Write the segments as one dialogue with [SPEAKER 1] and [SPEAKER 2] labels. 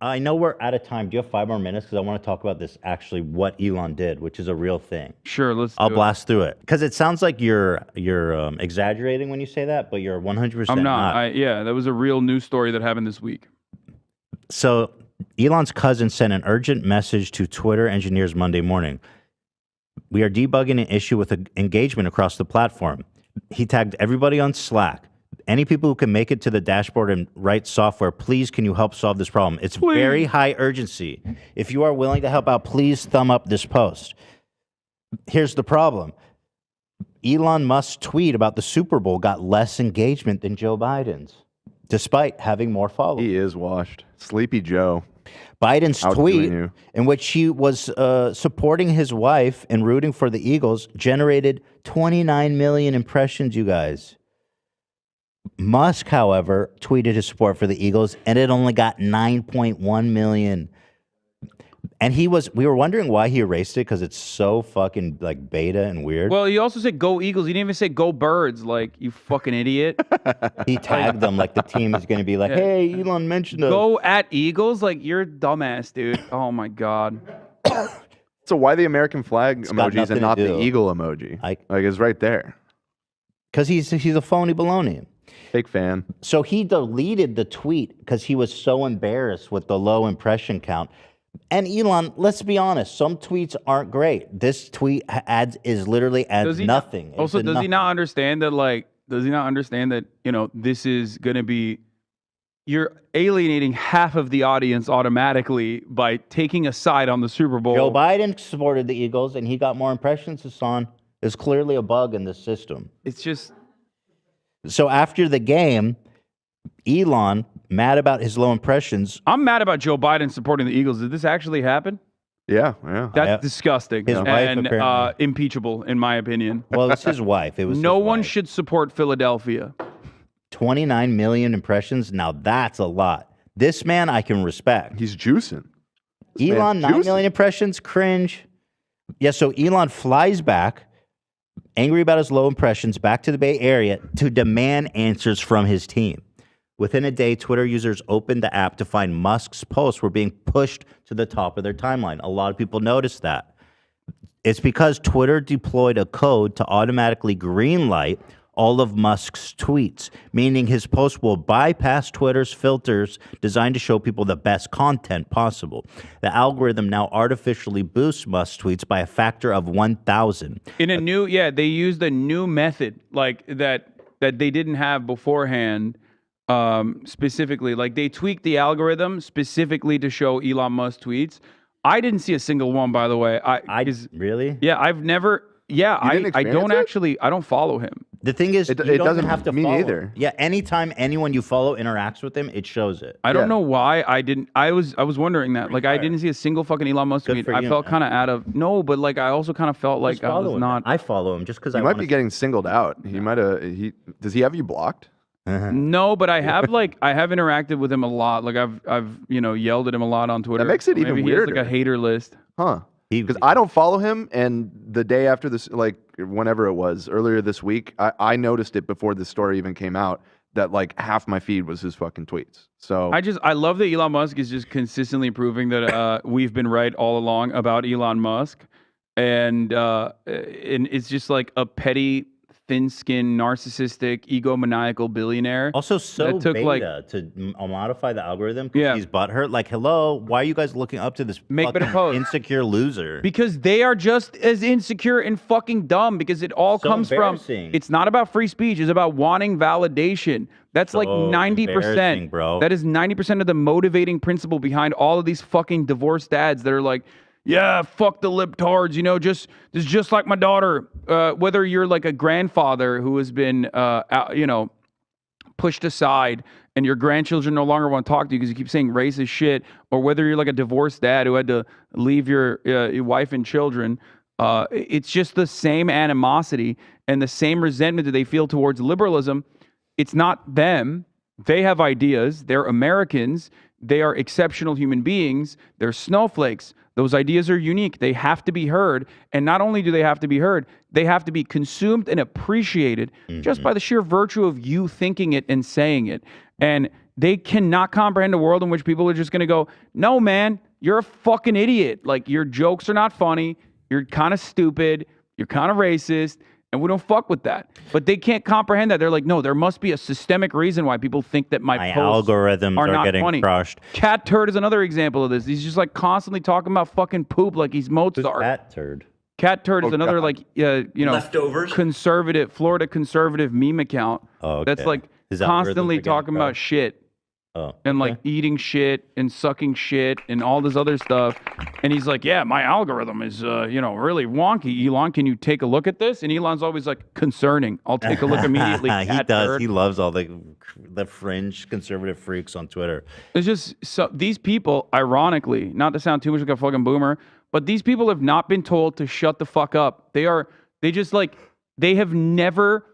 [SPEAKER 1] I know we're out of time. Do you have 5 more minutes? Because I want to talk about this, actually, what Elon did, which is a real thing.
[SPEAKER 2] Sure,
[SPEAKER 1] I'll blast through it. Because it sounds like you're exaggerating when you say that, but you're 100%
[SPEAKER 2] I'm not. Yeah, that was a real news story that happened this week.
[SPEAKER 1] So Elon's cousin sent an urgent message to Twitter engineers Monday morning. We are debugging an issue with engagement across the platform. He tagged everybody on Slack. Any people who can make it to the dashboard and write software, please, can you help solve this problem? It's very high urgency. If you are willing to help out, please thumb up this post. Here's the problem. Elon Musk's tweet about the Super Bowl got less engagement than Joe Biden's, despite having more followers.
[SPEAKER 3] He is washed. Sleepy Joe.
[SPEAKER 1] Biden's tweet, in which he was supporting his wife and rooting for the Eagles, generated 29 million impressions, you guys. Musk, however, tweeted his support for the Eagles, and it only got 9.1 million. And we were wondering why he erased it, because it's so fucking like beta and weird.
[SPEAKER 2] Well, he also said go Eagles. He didn't even say go Birds, like, you fucking idiot.
[SPEAKER 1] He tagged them like the team is going to be like, hey, Elon mentioned us.
[SPEAKER 2] Go at Eagles? Like, you're a dumbass, dude. Oh my God.
[SPEAKER 3] So why the American flag emojis and not the eagle emoji? Like, it's right there.
[SPEAKER 1] Because he's a phony baloney.
[SPEAKER 3] Fake fan.
[SPEAKER 1] So he deleted the tweet because he was so embarrassed with the low impression count. And Elon, let's be honest, some tweets aren't great. This tweet literally adds nothing.
[SPEAKER 2] Also, does he not understand that, you know, this is going to be, you're alienating half of the audience automatically by taking a side on the Super Bowl.
[SPEAKER 1] Joe Biden supported the Eagles and he got more impressions, Hassan. There's clearly a bug in the system.
[SPEAKER 2] It's just...
[SPEAKER 1] So after the game, Elon, mad about his low impressions.
[SPEAKER 2] I'm mad about Joe Biden supporting the Eagles. Did this actually happen?
[SPEAKER 3] Yeah.
[SPEAKER 2] That's disgusting
[SPEAKER 1] his
[SPEAKER 2] and
[SPEAKER 1] wife,
[SPEAKER 2] impeachable, in my opinion.
[SPEAKER 1] Well, it's his wife. It was
[SPEAKER 2] no one should support Philadelphia.
[SPEAKER 1] 29 million impressions. Now that's a lot. This man I can respect.
[SPEAKER 3] He's juicing.
[SPEAKER 1] Elon, 9 million impressions, cringe. Yeah, so Elon flies back, angry about his low impressions, back to the Bay Area to demand answers from his team. Within a day, Twitter users opened the app to find Musk's posts were being pushed to the top of their timeline. A lot of people noticed that. It's because Twitter deployed a code to automatically greenlight all of Musk's tweets, meaning his posts will bypass Twitter's filters designed to show people the best content possible. The algorithm now artificially boosts Musk's tweets by a factor of 1,000.
[SPEAKER 2] In a new, they used a new method like that they didn't have beforehand. Specifically, like they tweaked the algorithm specifically to show Elon Musk tweets. I didn't see a single one, by the way.
[SPEAKER 1] Really?
[SPEAKER 2] Yeah, I've never. Yeah, I don't follow him.
[SPEAKER 1] The thing is,
[SPEAKER 3] it doesn't have to
[SPEAKER 1] me
[SPEAKER 3] follow
[SPEAKER 1] either.
[SPEAKER 3] him.
[SPEAKER 1] Yeah, anytime anyone you follow interacts with him, it shows it.
[SPEAKER 2] I don't know why I didn't. I was wondering that. Like, I didn't see a single fucking Elon Musk tweet. I felt kind of out of but like I also kind of felt like I was not.
[SPEAKER 1] I follow him just because
[SPEAKER 3] I might be getting singled out. He might have. Does he have you blocked?
[SPEAKER 2] No, but I have interacted with him a lot. Like I've yelled at him a lot on Twitter.
[SPEAKER 3] That makes it even weirder.
[SPEAKER 2] He has like a hater list.
[SPEAKER 3] Huh. Because I don't follow him, and the day after this, like whenever it was, earlier this week, I noticed it before this story even came out that like half my feed was his fucking tweets. So
[SPEAKER 2] I love that Elon Musk is just consistently proving that we've been right all along about Elon Musk, and it's just like a petty, thin-skinned, narcissistic, egomaniacal billionaire.
[SPEAKER 1] Also, beta to modify the algorithm.
[SPEAKER 2] Yeah,
[SPEAKER 1] he's butthurt. Like, hello, why are you guys looking up to this fucking insecure loser?
[SPEAKER 2] Because they are just as insecure and fucking dumb. Because it all comes from. It's not about free speech. It's about wanting validation. That's like 90%,
[SPEAKER 1] bro.
[SPEAKER 2] That is 90% of the motivating principle behind all of these fucking divorced dads that are like, yeah, fuck the libtards, this is just like my daughter. Whether you're like a grandfather who has been, pushed aside and your grandchildren no longer want to talk to you because you keep saying racist shit, or whether you're like a divorced dad who had to leave your wife and children, it's just the same animosity and the same resentment that they feel towards liberalism. It's not them. They have ideas. They're Americans. they are exceptional human beings. They're snowflakes. Those ideas are unique. They have to be heard. And not only do they have to be heard, they have to be consumed and appreciated just by the sheer virtue of you thinking it and saying it. And they cannot comprehend a world in which people are just going to go, no, man, you're a fucking idiot. Like, your jokes are not funny. You're kind of stupid. You're kind of racist. And we don't fuck with that. But they can't comprehend that. They're like, no, there must be a systemic reason why people think that my posts
[SPEAKER 1] algorithms are
[SPEAKER 2] not
[SPEAKER 1] getting
[SPEAKER 2] funny.
[SPEAKER 1] crushed.
[SPEAKER 2] Cat Turd is another example of this. He's just like constantly talking about fucking poop like he's Mozart.
[SPEAKER 1] Cat Turd?
[SPEAKER 2] Cat Turd is another
[SPEAKER 3] God.
[SPEAKER 2] leftovers conservative Florida conservative meme account that's like constantly talking about shit. And like eating shit and sucking shit and all this other stuff. And he's like, yeah, my algorithm is, really wonky. Elon, can you take a look at this? And Elon's always like, concerning. I'll take a look immediately.
[SPEAKER 1] He does.
[SPEAKER 2] Turd.
[SPEAKER 1] He loves all the fringe conservative freaks on Twitter.
[SPEAKER 2] It's just these people, ironically, not to sound too much like a fucking boomer, but these people have not been told to shut the fuck up. They have never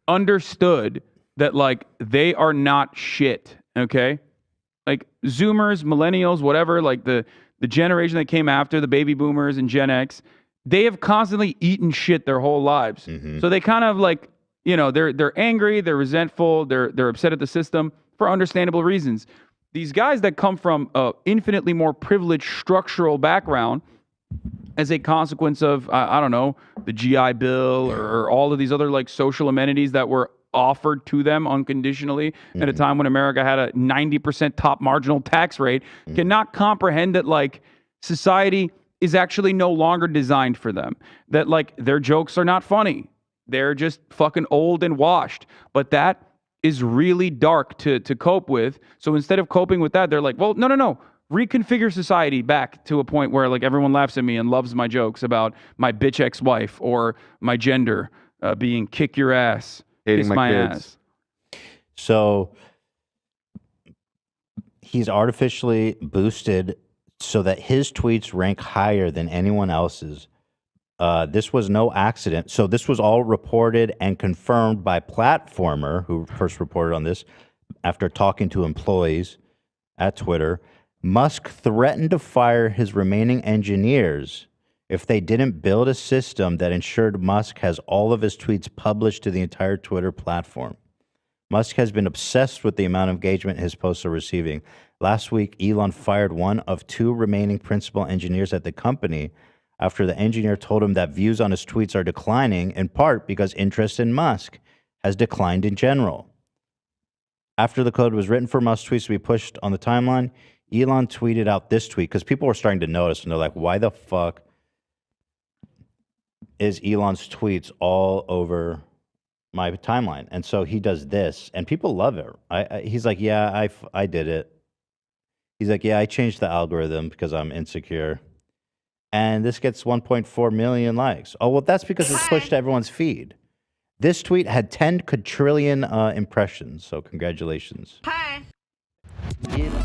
[SPEAKER 2] understood that like they are not shit. Okay, like Zoomers, millennials, whatever, like the generation that came after the baby boomers and Gen X, they have constantly eaten shit their whole lives. So they kind of like, they're angry, they're resentful, they're upset at the system for understandable reasons. These guys that come from a infinitely more privileged structural background as a consequence of, I don't know, the GI Bill or all of these other like social amenities that were offered to them unconditionally at a time when America had a 90% top marginal tax rate, cannot comprehend that like society is actually no longer designed for them. That like their jokes are not funny. They're just fucking old and washed. But that is really dark to cope with. So instead of coping with that, they're like, well, no. Reconfigure society back to a point where like everyone laughs at me and loves my jokes about my bitch ex-wife or my gender being kick your ass.
[SPEAKER 3] Hating my kids.
[SPEAKER 2] Ass.
[SPEAKER 1] So he's artificially boosted so that his tweets rank higher than anyone else's. This was no accident. So this was all reported and confirmed by Platformer, who first reported on this after talking to employees at Twitter. Musk threatened to fire his remaining engineers if they didn't build a system that ensured Musk has all of his tweets published to the entire Twitter platform. Musk has been obsessed with the amount of engagement his posts are receiving. Last week, Elon fired one of two remaining principal engineers at the company after the engineer told him that views on his tweets are declining, in part because interest in Musk has declined in general. After the code was written for Musk's tweets to be pushed on the timeline, Elon tweeted out this tweet because people were starting to notice, and they're like, why the fuck is Elon's tweets all over my timeline? And so he does this, and people love it. He's like, yeah, I did it. He's like, yeah, I changed the algorithm because I'm insecure. And this gets 1.4 million likes. Oh, well, that's because it's pushed to everyone's feed. This tweet had 10 quadrillion impressions, so congratulations.
[SPEAKER 4] Hi.
[SPEAKER 1] Yeah.